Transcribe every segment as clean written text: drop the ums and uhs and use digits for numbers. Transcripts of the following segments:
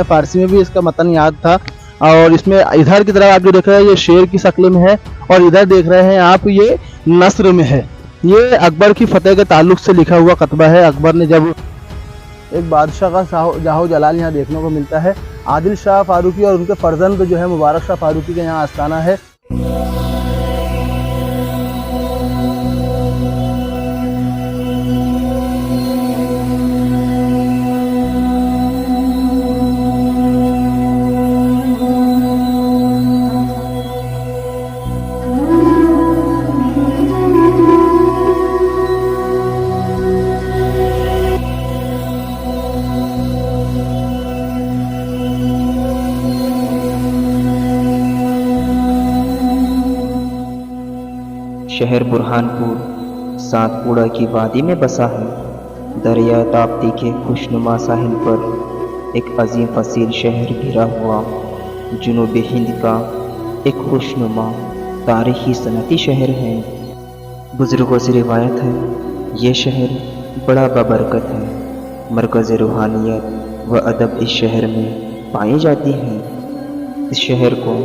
फारसी में भी इसका मतन याद था। और इसमें इधर की तरफ आप जो देख रहे हैं ये शेर की शक्ल में है, और इधर देख रहे हैं आप ये नस्र में है। ये अकबर की फतेह के ताल्लुक से लिखा हुआ कतबा है। अकबर ने जब एक बादशाह का जाहो जलाल यहाँ देखने को मिलता है। आदिल शाह फारूकी और उनके फर्जंद जो है मुबारक शाह फारूकी के यहाँ आस्थाना है। शहर बुरहानपुर सातपुड़ा की वादी में बसा है। दरिया ताप्ती के खुशनुमा साहिल पर एक अजीम फसील शहर घिरा हुआ जुनूबी हिंद का एक खुशनुमा तारीखी सनती शहर है। बुजुर्गों से रिवायत है ये शहर बड़ा बाबरकत है। मरकज़ रूहानियत व अदब इस शहर में पाई जाती है। इस शहर को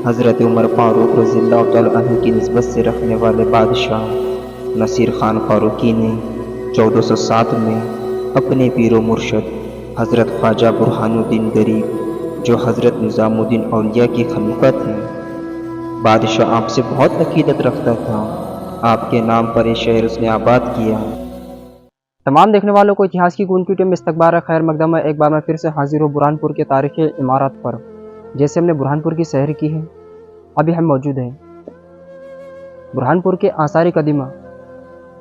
हज़रत उमर फ़ारूक रज़ियल्लाहु तआला अन्हु की निस्बत से रखने वाले बादशाह नसीर खान फ़ारूकी ने 1407 में अपने पीरो मुर्शद हज़रत ख्वाजा बुरहानुद्दीन गरीब जो हज़रत निज़ामुद्दीन औलिया के खलीफा थे, बादशाह आपसे बहुत अकीदत रखता था। आपके नाम पर ये शहर उसने आबाद किया। तमाम देखने वालों को इतिहास की गूंज की टीम में इस्तकबार खैर मकदम है। एक बार मैं फिर से हाजिर हूँ बुरहानपुर के तारीख़ी इमारत पर। जैसे हमने बुरहानपुर की सैर की है, अभी हम मौजूद हैं बुरहानपुर के आसार कदीमा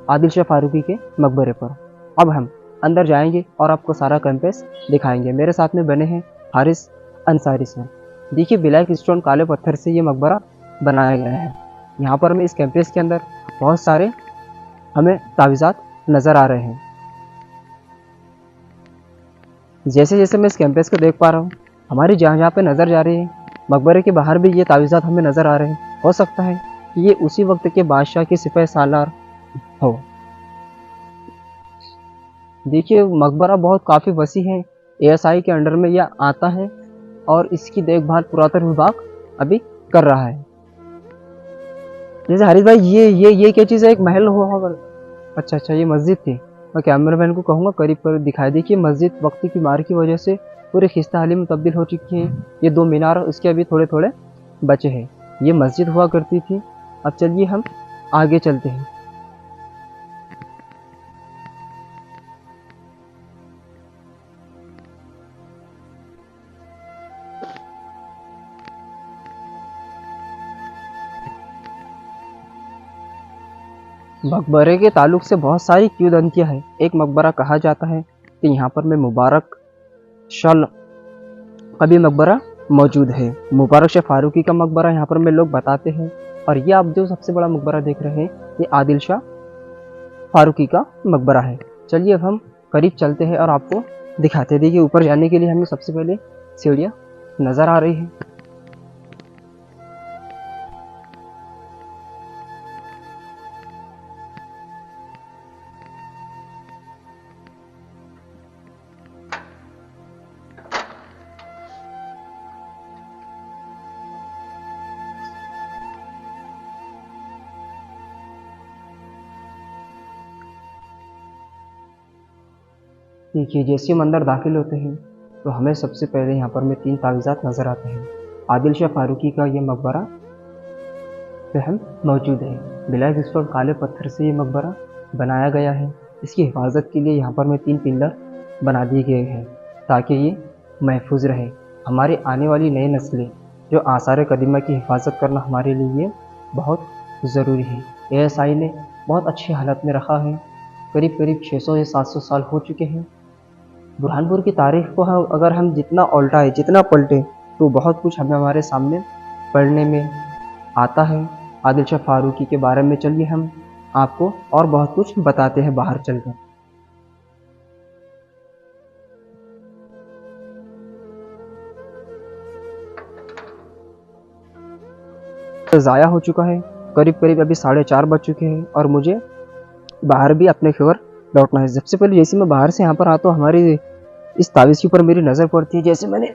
आदिल शाह फारूकी के मकबरे पर। अब हम अंदर जाएंगे और आपको सारा कैंपस दिखाएंगे। मेरे साथ में बने हैं हारिस अंसारी सर। देखिए ब्लैक स्टोन काले पत्थर से ये मकबरा बनाया गया है। यहाँ पर हमें इस कैंपस के अंदर बहुत सारे हमें तावीज़ात नज़र आ रहे हैं। जैसे जैसे मैं इस कैंपस को देख पा रहा हूँ, हमारी जहाँ पे नज़र जा रही है मकबरे के बाहर भी ये तावीज़ात हमें नज़र आ रहे हैं। हो सकता है कि ये उसी वक्त के बादशाह के सिपह सालार हो। देखिए मकबरा बहुत काफ़ी वसी है। ASI के अंडर में यह आता है और इसकी देखभाल पुरातन विभाग अभी कर रहा है। जैसे हरीश भाई ये क्या चीज़ है? एक महल हुआ होगा। अच्छा ये मस्जिद थी। मैं कैमरामैन को कहूँगा करीब करीब दिखाई। देखिए मस्जिद वक्त की मार की वजह से पूरे खिस्ता हाली में तब्दील हो चुकी है। ये दो मीनार इसके अभी थोड़े थोड़े बचे हैं। ये मस्जिद हुआ करती थी। अब चलिए हम आगे चलते हैं। मकबरे के ताल्लुक से बहुत सारी किंवदंतियाँ हैं। एक मकबरा कहा जाता है कि यहाँ पर में मुबारक शाह का भी मकबरा मौजूद है। मुबारक शाह फारूकी का मकबरा यहाँ पर में लोग बताते हैं। और ये आप जो सबसे बड़ा मकबरा देख रहे हैं ये आदिल शाह फारूकी का मकबरा है। चलिए अब हम करीब चलते हैं और आपको दिखाते हैं। देखिए ऊपर जाने के लिए हमें सबसे पहले सीढ़ियाँ नज़र आ रही है। देखिए जैसे हम अंदर दाखिल होते हैं तो हमें सबसे पहले यहाँ पर में 3 तावीज़ात नज़र आते हैं। आदिल शाह फारूकी का ये मकबरा पे हम मौजूद है। ब्लैक स्टोन काले पत्थर से ये मकबरा बनाया गया है। इसकी हिफाजत के लिए यहाँ पर में 3 पिलर बना दिए गए हैं ताकि ये महफूज रहे। हमारी आने वाली नई नस्लें जो आसार कदीमा की हिफाजत करना हमारे लिए बहुत ज़रूरी है। ASI ने बहुत अच्छी हालत में रखा है। करीब करीब 600 या 700 साल हो चुके हैं। बुरहानपुर की तारीख को अगर हम जितना उल्टाएं जितना पलटें तो बहुत कुछ हमें हमारे सामने पढ़ने में आता है आदिल शाह फारूकी के बारे में। चलिए हम आपको और बहुत कुछ बताते हैं बाहर चलकर। तो ज़ाया हो चुका है। करीब करीब अभी 4:30 बज चुके हैं और मुझे बाहर भी अपने घर लौटना है। सबसे पहले जैसे मैं बाहर से यहाँ पर आता हूँ हमारी इस तावीज़ के ऊपर मेरी नज़र पड़ती है। जैसे मैंने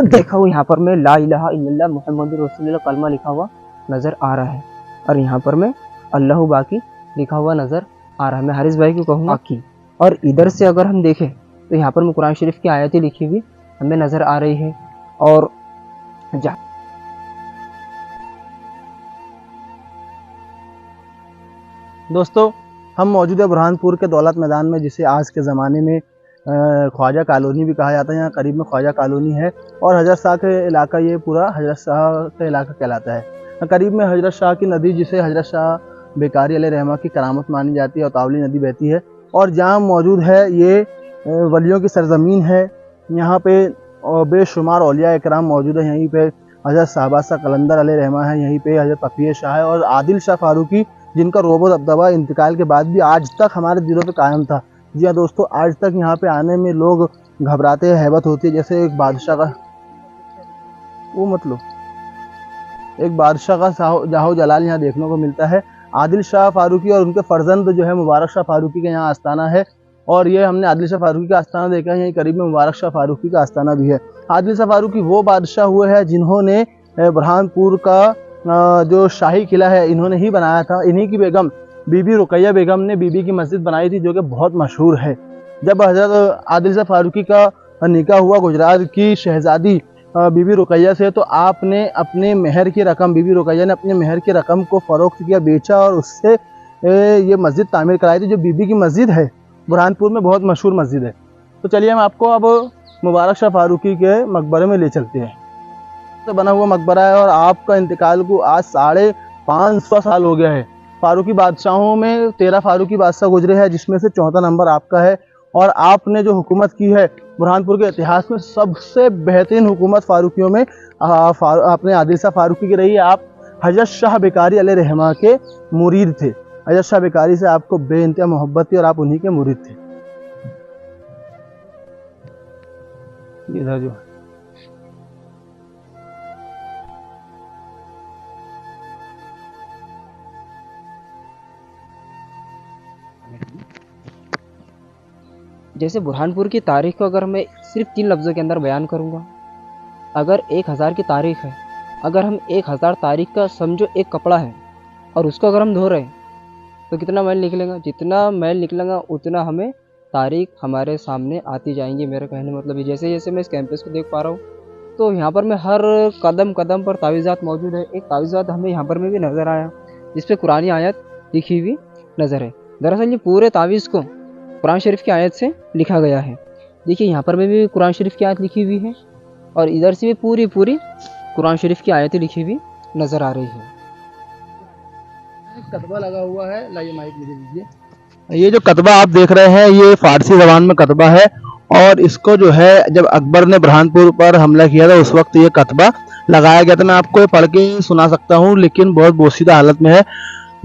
देखा हुआ यहाँ पर मैं ला इलाहा इल्लल्लाह मुहम्मदुर रसूलुल्लाह कलमा लिखा हुआ नज़र आ रहा है, और यहाँ पर मैं अल्लाह बाकी लिखा हुआ नज़र आ रहा है। मैं हारिस भाई को कहूँगा बाकी। और इधर से अगर हम देखें तो यहाँ पर मैं कुरान शरीफ की आयतें लिखी हुई हमें नज़र आ रही है। और दोस्तों, हम मौजूद है बुरहानपुर के दौलत मैदान में, जिसे आज के ज़माने में ख्वाजा कॉलोनी भी कहा जाता है। यहाँ करीब में ख्वाजा कॉलोनी है और हजरत शाह के इलाका, ये पूरा हजरत शाह का इलाका कहलाता है। करीब में हजरत शाह की नदी, जिसे हजरत शाह बेकारी अलैहिर्रहमा की करामत मानी जाती है, और तावली नदी बहती है। और जहाँ मौजूद है ये वलियों की सरजमीन है। यहाँ पे बेशुमार औलिया इकराम मौजूद है। यहीं पे हजरत शाहबाद कलंदर अलैहिर्रहमा है, यहीं पे हजरत तक़िय शाह है और आदिल शाह फारूकी, जिनका रोबो दबदबा इंतकाल के बाद भी आज तक हमारे दिलों पे कायम था। जी हाँ दोस्तों, आज तक यहाँ पे आने में लोग घबराते हैं, हैबत होती है। जैसे एक बादशाह का वो मतलब एक बादशाह का जाहो जलाल यहाँ देखने को मिलता है। आदिल शाह फारूकी और उनके फर्जंद जो है मुबारक शाह फारूकी के यहाँ आस्थाना है। और ये हमने आदिल शाह फारूकी का आस्थाना देखा है, यहीं करीब में मुबारक शाह फारूकी का आस्थाना भी है। आदिल शाह फारूकी वो बादशाह हुए हैं जिन्होंने बुरहानपुर का जो शाही किला है इन्होंने ही बनाया था। इन्हीं की बेगम बीबी रुकैया बेगम ने बीबी की मस्जिद बनाई थी, जो कि बहुत मशहूर है। जब हजरत आदिल शाह फारूकी का निकाह हुआ गुजरात की शहजादी बीबी रुकैया से, तो आपने अपने मेहर की रकम, बीबी रुकैया ने अपने मेहर की रकम को फ़रोख्त किया, बेचा और उससे ये मस्जिद तामीर कराई थी, जो बीबी की मस्जिद है। बुरहानपुर में बहुत मशहूर मस्जिद है। तो चलिए हम आपको अब मुबारक शाह फारूकी के मकबरे में ले चलते हैं। तो बना हुआ मकबरा है और आपका इंतकाल को आज 550 साल हो गया है। फारूकी बादशाहों में 13 फारूकी बादशाह गुजरे हैं, जिसमें से 14 नंबर आपका है। और आपने जो हुकूमत की है बुरहानपुर के इतिहास में, सबसे बेहतरीन हुकूमत फारूकियों में आपने आदिल शाह फारूकी की रही है। आप हजरत शाह बेकारी अलैहिर्रहमा के मुरीद थे। हजरत शाह बेकारी से आपको बेइंतहा मोहब्बत थी और आप उन्हीं के मुरीद थे। इधर जो जैसे बुरहानपुर की तारीख को अगर मैं सिर्फ 3 लफ्ज़ों के अंदर बयान करूँगा, अगर 1000 की तारीख है, अगर हम 1000 तारीख का समझो एक कपड़ा है और उसको अगर हम धो रहे हैं तो कितना मैल निकलेगा? जितना मैल निकलेगा उतना हमें तारीख हमारे सामने आती जाएंगी। मेरा कहने मतलब जैसे जैसे मैं इस कैंपस को देख पा रहा हूँ, तो यहाँ पर मैं हर कदम कदम पर तावीज़ात मौजूद है। एक तावीज़ात हमें यहाँ पर में भी नज़र आया, जिस पर कुरानी आयत लिखी हुई नज़र है। दरअसल ये पूरे तावीज़ को कुरान शरीफ की आयत से लिखा गया है। देखिए यहाँ पर भी कुरान शरीफ की आयत लिखी हुई है और इधर से भी पूरी कुरान शरीफ की आयतें लिखी हुई नज़र आ रही है। कतबा लगा हुआ है, लाइए माइक मुझे दीजिए। ये जो कतबा आप देख रहे हैं ये फारसी ज़बान में कतबा है और इसको जो है जब अकबर ने बुरहानपुर पर हमला किया था उस वक्त ये कतबा लगाया गया था। मैं आपको ये पढ़ के सुना सकता हूँ, लेकिन बहुत बोसीदा हालत में है।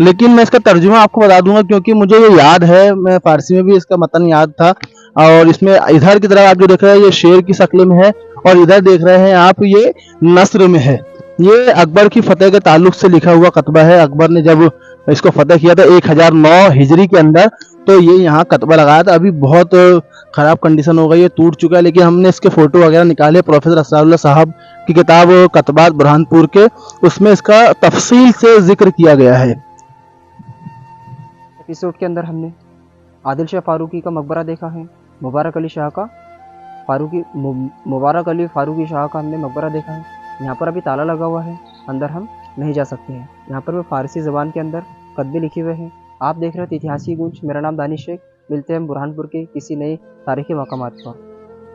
लेकिन मैं इसका तर्जुमा आपको बता दूंगा क्योंकि मुझे ये याद है, मैं फारसी में भी इसका मतन याद था। और इसमें इधर की तरफ आप जो देख रहे हैं ये शेर की शक्ल में है और इधर देख रहे हैं आप ये नस्र में है। ये अकबर की फतेह के ताल्लुक से लिखा हुआ कतबा है। अकबर ने जब इसको फतेह किया था 1009 हिजरी के अंदर, तो ये यहाँ कतबा लगाया था। अभी बहुत ख़राब कंडीशन हो गई है, टूट चुका है, लेकिन हमने इसके फ़ोटो वगैरह निकाले। प्रोफेसर असरारुल्लाह साहब की किताब कतबात बुरहानपुर के, उसमें इसका तफसील से जिक्र किया गया है। एपिसोड के अंदर हमने आदिल शाह फारूकी का मकबरा देखा है, मुबारक अली शाह का मुबारक अली फारूकी शाह का हमने मकबरा देखा है। यहाँ पर अभी ताला लगा हुआ है, अंदर हम नहीं जा सकते हैं। यहाँ पर वो फारसी ज़बान के अंदर कतबे लिखे हुए हैं। आप देख रहे थे इतिहासी गूंज। मेरा नाम दानिश शेख। मिलते हैं बुरहानपुर के किसी नए तारीखी मकामात पर।